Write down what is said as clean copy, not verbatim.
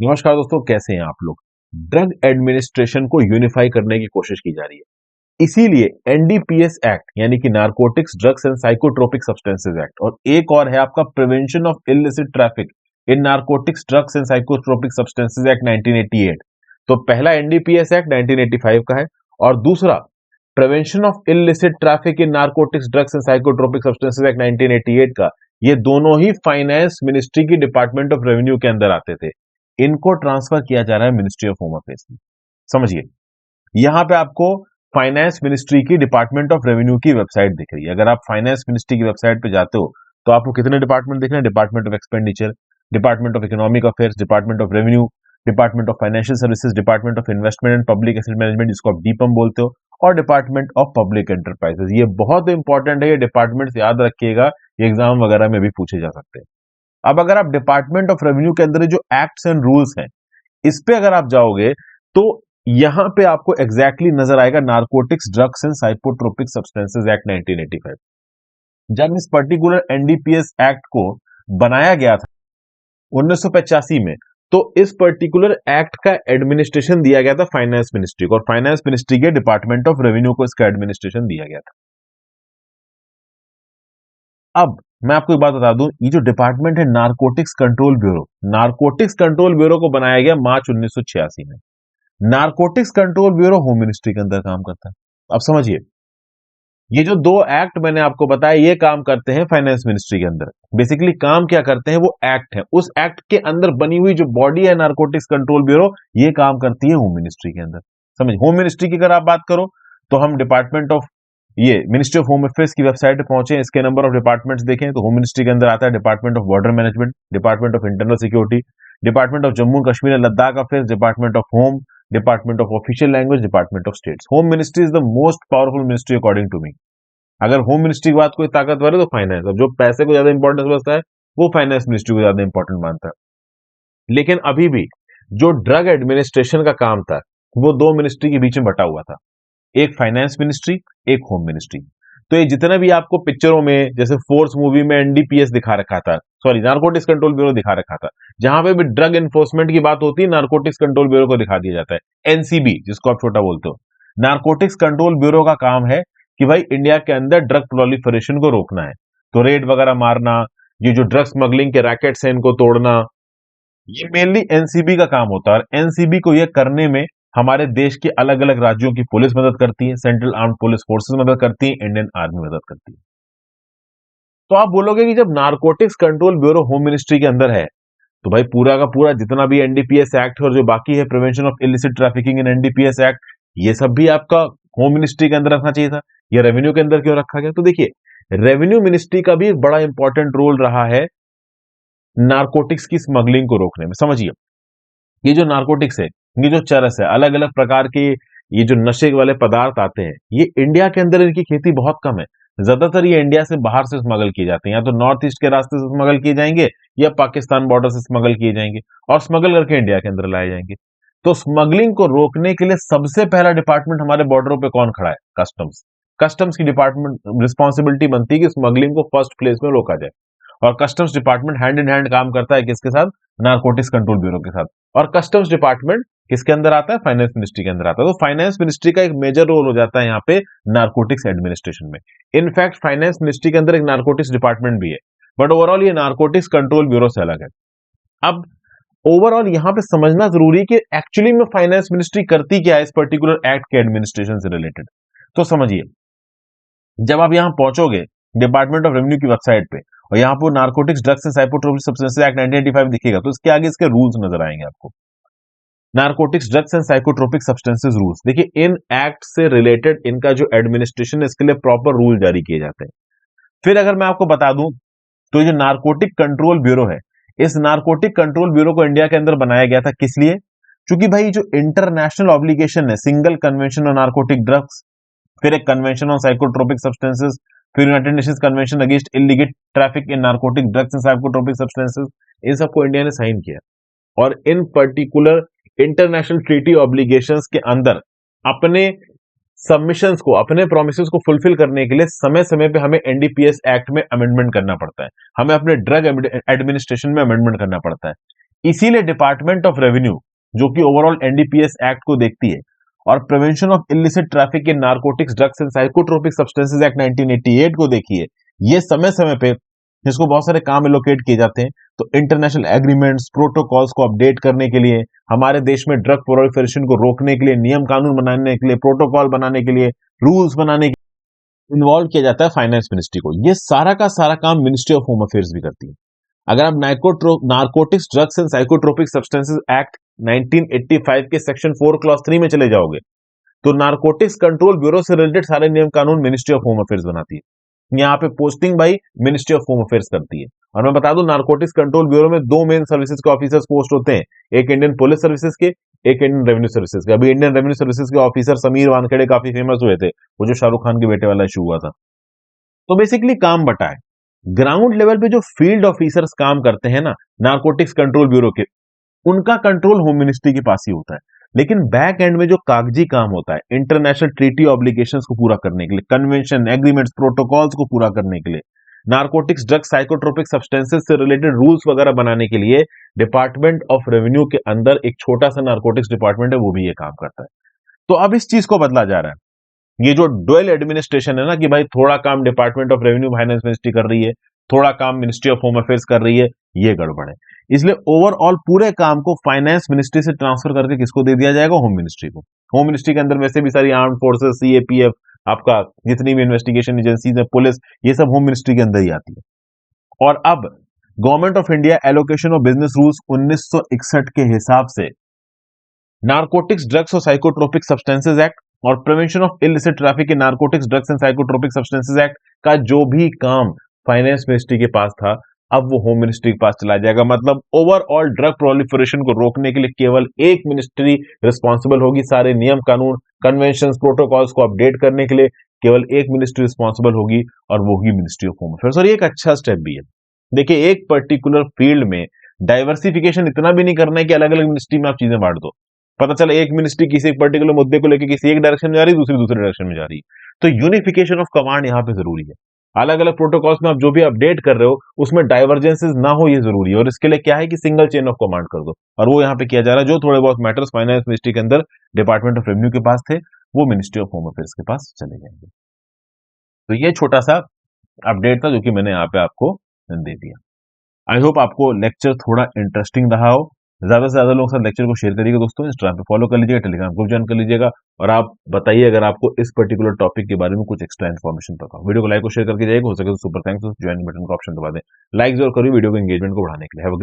नमस्कार दोस्तों, कैसे हैं आप लोग। ड्रग एडमिनिस्ट्रेशन को यूनिफाई करने की कोशिश की जा रही है। इसीलिए एनडीपीएस एक्ट यानी कि narcotics drugs and psychotropic substances act, और एक और है आपका prevention of illicit traffic in narcotics drugs and psychotropic substances act 1988। तो पहला एनडीपीएस एक्ट 1985 का है और दूसरा prevention of illicit traffic in narcotics drugs and psychotropic substances act 1988 का। ये दोनों ही फाइनेंस मिनिस्ट्री की डिपार्टमेंट ऑफ रेवेन्यू के अंदर आते थे। इनको ट्रांसफर किया जा रहा है मिनिस्ट्री ऑफ होम अफेयर्स में। समझिए, यहां पे आपको फाइनेंस मिनिस्ट्री की डिपार्टमेंट ऑफ रेवेन्यू की वेबसाइट दिख रही है। अगर आप फाइनेंस मिनिस्ट्री की वेबसाइट पे जाते हो तो आपको कितने डिपार्टमेंट दिख रहे हैं? Department of expenditure, department of economic affairs, department of revenue, department of financial services, department of investment and public asset management, जिसको आप डीपम बोलते हो, और डिपार्टमेंट ऑफ पब्लिक एंटरप्राइजेस। ये बहुत इंपॉर्टेंट है, ये डिपार्टमेंट याद रखिएगा, एग्जाम वगैरह में भी पूछे जा सकते हैं। अब अगर आप डिपार्टमेंट ऑफ रेवेन्यू के अंदर जो एक्ट्स एंड रूल्स हैं, इस पे अगर आप जाओगे तो यहां पे आपको एग्जैक्टली नजर आएगा narcotics drugs and psychotropic substances act 1985। जब इस पर्टिकुलर एनडीपीएस एक्ट को बनाया गया था 1985 में, तो इस पर्टिकुलर एक्ट का एडमिनिस्ट्रेशन दिया गया था फाइनेंस मिनिस्ट्री को, और फाइनेंस मिनिस्ट्री के डिपार्टमेंट ऑफ रेवेन्यू को इसका एडमिनिस्ट्रेशन दिया गया था। अब मैं आपको एक बात बता दूं, ये जो डिपार्टमेंट है narcotics control bureau, narcotics control bureau को बनाया गया मार्च 1986 में। Narcotics control bureau home ministry के अंदर काम करता है। अब समझिए, ये जो दो एक्ट मैंने आपको बताया, ये काम करते हैं फाइनेंस मिनिस्ट्री के अंदर। बेसिकली काम क्या करते हैं, वो एक्ट है, उस एक्ट के अंदर बनी हुई जो बॉडी है नारकोटिक्स कंट्रोल ब्यूरो, ये काम करती है होम मिनिस्ट्री के अंदर। समझ, होम मिनिस्ट्री की अगर आप बात करो तो हम डिपार्टमेंट ऑफ ये मिनिस्ट्री ऑफ होम अफेयर्स की वेबसाइट पे पहुंचे, इसके नंबर ऑफ डिपार्टमेंट्स देखें तो होम मिनिस्ट्री के अंदर आता है department of border management, department of internal security, department of Jammu Kashmir and Ladakh affairs, department of home, department of official language, department of states. Home ministry is the most powerful ministry according to me. अगर home ministry की बात कोई ताकतवर है तो finance. अब जो पैसे को ज्यादा इंपॉर्टेंस समझता है वो फाइनेंस मिनिस्ट्री को ज्यादा इंपॉर्टेंट मानता है। लेकिन अभी भी जो ड्रग एडमिनिस्ट्रेशन का काम था वो दो मिनिस्ट्री के बीच में बटा हुआ था, एक फाइनेंस मिनिस्ट्री, एक होम मिनिस्ट्री। तो ये जितना भी आपको पिक्चरों में, जैसे फोर्स मूवी में एनडीपीएस दिखा रखा था, सॉरी नारकोटिक्स कंट्रोल ब्यूरो दिखा रखा था, जहां पे भी ड्रग एनफोर्समेंट की बात होती है नारकोटिक्स कंट्रोल ब्यूरो को दिखा दिया जाता है, एनसीबी जिसको आप छोटा बोलते हो। नारकोटिक्स कंट्रोल ब्यूरो का काम है कि भाई इंडिया के अंदर ड्रग प्रोलिफरेशन को रोकना है, तो रेड वगैरह मारना, ये जो ड्रग स्मगलिंग के रैकेट्स हैं इनको तोड़ना, ये मेनली एनसीबी का काम होता है। और एनसीबी को ये करने में हमारे देश के अलग अलग राज्यों की पुलिस मदद करती है, सेंट्रल आर्म्ड पुलिस फोर्सेस मदद करती है, इंडियन आर्मी मदद करती है। तो आप बोलोगे कि जब narcotics control bureau home ministry के अंदर है, तो भाई पूरा का पूरा जितना भी एनडीपीएस एक्ट और जो बाकी है prevention of illicit trafficking in NDPS act, ये सब भी आपका होम मिनिस्ट्री के अंदर रखना चाहिए था। ये रेवेन्यू के अंदर क्यों रखा गया? तो देखिए, रेवेन्यू मिनिस्ट्री का भी एक बड़ा इंपॉर्टेंट रोल रहा है नारकोटिक्स की स्मगलिंग को रोकने में। समझिए, ये जो नारकोटिक्स है, ये जो चरस है, अलग अलग प्रकार के ये जो नशे वाले पदार्थ आते हैं, ये इंडिया के अंदर इनकी खेती बहुत कम है। ज्यादातर ये इंडिया से बाहर से स्मगल किए जाते हैं, या तो नॉर्थ ईस्ट के रास्ते से स्मगल किए जाएंगे या पाकिस्तान बॉर्डर से स्मगल किए जाएंगे और स्मगल करके इंडिया के अंदर लाए जाएंगे। तो स्मगलिंग को रोकने के लिए सबसे पहला डिपार्टमेंट हमारे बॉर्डरों पे कौन खड़ा है? कस्टम्स। कस्टम्स की डिपार्टमेंट रिस्पॉन्सिबिलिटी बनती है कि स्मगलिंग को फर्स्ट प्लेस में रोका जाए। और customs department hand in hand काम करता है किसके साथ? नारकोटिक्स कंट्रोल ब्यूरो के साथ। और कस्टम्स डिपार्टमेंट किसके अंदर आता है? फाइनेंस मिनिस्ट्री के अंदर आता है। तो फाइनेंस मिनिस्ट्री का एक मेजर रोल हो जाता है यहाँ पे नारकोटिक्स एडमिनिस्ट्रेशन में। इनफैक्ट फाइनेंस मिनिस्ट्री के अंदर एक नारकोटिक्स डिपार्टमेंट भी है, बट ओवरऑल ये नारकोटिक्स कंट्रोल ब्यूरो से अलग है। अब ओवरऑल यहां पे समझना जरूरी है कि एक्चुअली में फाइनेंस मिनिस्ट्री करती क्या है इस पर्टिकुलर एक्ट के एडमिनिस्ट्रेशन से रिलेटेड। तो समझिए, जब आप यहां पहुंचोगे डिपार्टमेंट ऑफ रेवेन्यू की वेबसाइट पे, और यहां पर narcotics drugs and psychotropic substances act 1985 दिखेगा, तो इसके आगे इसके रूल्स नजर आएंगे आपको। Narcotics drugs and psychotropic substances rules, देखिए इन एक्ट से रिलेटेड इनका जो एडमिनिस्ट्रेशन है, इसके लिए प्रॉपर रूल जारी किए जाते हैं। फिर अगर मैं आपको बता दूं, तो ये जो नारकोटिक कंट्रोल ब्यूरो है, इस नारकोटिक कंट्रोल ब्यूरो को इंडिया के अंदर बनाया गया था किस लिए? क्योंकि भाई जो इंटरनेशनल ऑब्लिगेशन है, single convention on narcotic drugs, फिर एक कन्वेंशन ऑन साइकोट्रोपिक सब्सटेंसेस, फिर United Nations convention against illegal traffic in narcotic drugs and psychotropic substances, इन सबको इंडिया ने साइन किया। और इन पर्टिकुलर इंटरनेशनल ट्रीटी ऑब्लिगेशंस के अंदर अपने सबमिशंस को, अपने प्रोमिसेस को फुलफिल करने के लिए समय समय पे हमें एनडीपीएस एक्ट में अमेंडमेंट करना पड़ता है, हमें अपने ड्रग एडमिनिस्ट्रेशन में अमेंडमेंट करना पड़ता है। इसीलिए डिपार्टमेंट ऑफ रेवेन्यू, जो कि ओवरऑल एनडीपीएस एक्ट को देखती है, और prevention of illicit traffic in narcotics drugs and psychotropic substances act 1988 को देखिए, ये समय समय पे इसको बहुत सारे काम एलोकेट किए जाते हैं। तो इंटरनेशनल एग्रीमेंट्स, प्रोटोकॉल्स को अपडेट करने के लिए, हमारे देश में ड्रग प्रोलिफरेशन को रोकने के लिए, नियम कानून बनाने के लिए, प्रोटोकॉल बनाने के लिए, रूल्स बनाने के लिए इन्वॉल्व किया जाता है फाइनेंस मिनिस्ट्री को। ये सारा का सारा काम मिनिस्ट्री ऑफ होम अफेयर्स भी करती है। अगर आप narcotics drugs and psychotropic substances act 1985 के सेक्शन 4 क्लॉज 3 में चले जाओगे, तो नार्कोटिक्स कंट्रोल ब्यूरो से रिलेटेड सारे नियम कानून मिनिस्ट्री ऑफ होम अफेयर्स बनाती है। यहाँ पे पोस्टिंग भाई मिनिस्ट्री ऑफ होम अफेयर्स करती है। और मैं बता दूं, नार्कोटिक्स कंट्रोल ब्यूरो में दो मेन सर्विसेज के ऑफिसर्स पोस्ट होते हैं, एक इंडियन पुलिस सर्विसेज के, एक इंडियन रेवेन्यू सर्विसेज के। अभी इंडियन रेवेन्यू सर्विसेज के ऑफिसर समीर वानखेड़े काफी फेमस हुए थे, वो जो शाहरुख खान के बेटे वाला इशू हुआ था। तो बेसिकली काम बटा है, ग्राउंड लेवल पे जो फील्ड ऑफिसर्स काम करते हैं ना नार्कोटिक्स कंट्रोल ब्यूरो के, उनका कंट्रोल होम मिनिस्ट्री के पास ही होता है। लेकिन बैक एंड में जो कागजी काम होता है, इंटरनेशनल ट्रीटी ऑब्लिगेशंस को पूरा करने के लिए, कन्वेंशन, एग्रीमेंट्स, प्रोटोकॉल्स को पूरा करने के लिए, नार्कोटिक्स ड्रग्स साइकोट्रोपिक सब्सटेंसेस से रिलेटेड रूल्स वगैरह बनाने के लिए डिपार्टमेंट ऑफ रेवेन्यू के अंदर एक छोटा सा नार्कोटिक्स डिपार्टमेंट है, वो भी ये काम करता है। तो अब इस चीज को बदला जा रहा है। ये जो डुअल एडमिनिस्ट्रेशन है ना, कि भाई थोड़ा काम department of revenue finance ministry कर रही है, थोड़ा काम मिनिस्ट्री ऑफ होम अफेयर्स कर रही है, ये गड़बड़ है। इसलिए ओवरऑल पूरे काम को फाइनेंस मिनिस्ट्री से ट्रांसफर करके किसको दे दिया जाएगा? होम मिनिस्ट्री को। होम मिनिस्ट्री के अंदर वैसे भी सारी आर्म फोर्सेस, सीएपीएफ, आपका जितनी भी इन्वेस्टिगेशन एजेंसीज है, पुलिस, ये सब होम मिनिस्ट्री के अंदर ही आती है। और अब government of India allocation of business rules 1961 के हिसाब से नार्कोटिक्स ड्रग्स और साइकोट्रोपिक सब्सटेंसेस एक्ट और prevention of illicit traffic in narcotics drugs and psychotropic substances act का जो भी काम फाइनेंस मिनिस्ट्री के पास था, अब वो होम मिनिस्ट्री के पास चला जाएगा। मतलब ओवरऑल ड्रग प्रोलिफरेशन को रोकने के लिए केवल एक मिनिस्ट्री रिस्पॉन्सिबल होगी। सारे नियम कानून, कन्वेंशन, प्रोटोकॉल्स को अपडेट करने के लिए केवल एक मिनिस्ट्री रिस्पॉन्सिबल होगी, और वो ही मिनिस्ट्री ऑफ होम अफेयर्स। और ये एक अच्छा स्टेप भी है। देखिए, एक पर्टिकुलर फील्ड में डाइवर्सिफिकेशन इतना भी नहीं करना है कि अलग अलग मिनिस्ट्री में आप चीजें बांट दो। पता चला एक मिनिस्ट्री किसी एक पर्टिकुलर मुद्दे को लेकर किसी एक डायरेक्शन में जा रही है, दूसरी दूसरे डायरेक्शन में जा रही है। तो यूनिफिकेशन ऑफ कमांड यहाँ पे जरूरी है। अलग अलग प्रोटोकॉल्स में आप जो भी अपडेट कर रहे हो, उसमें डाइवर्जेंसेस ना हो, ये जरूरी है। और इसके लिए क्या है कि सिंगल चेन ऑफ कमांड कर दो, और वो यहाँ पे किया जा रहा है। जो थोड़े बहुत मैटर्स फाइनेंस मिनिस्ट्री के अंदर डिपार्टमेंट ऑफ रेवेन्यू के पास थे, वो मिनिस्ट्री ऑफ होम अफेयर्स के पास चले जाएंगे। तो ये छोटा सा अपडेट था जो कि मैंने यहाँ पे आपको दे दिया। आई होप आपको लेक्चर थोड़ा इंटरेस्टिंग रहा हो। ज्यादा से ज्यादा लोगों के साथ लेक्चर को शेयर करिएगा दोस्तों। इंस्टाग्राम पे फॉलो कर लीजिएगा, टेलीग्राम ग्रुप ज्वाइन कर लीजिएगा। और आप बताइए अगर आपको इस पर्टिकुलर टॉपिक के बारे में कुछ एक्स्ट्रा इन्फॉर्मेशन पता हो। वीडियो को लाइक और शेयर करके जाइएगा, हो सके तो सुपर थैंक्स, ज्वाइन बटन का ऑप्शन दबा दें। लाइक जरूर करिए वीडियो को एंगेजमेंट को बढ़ाने के लिए।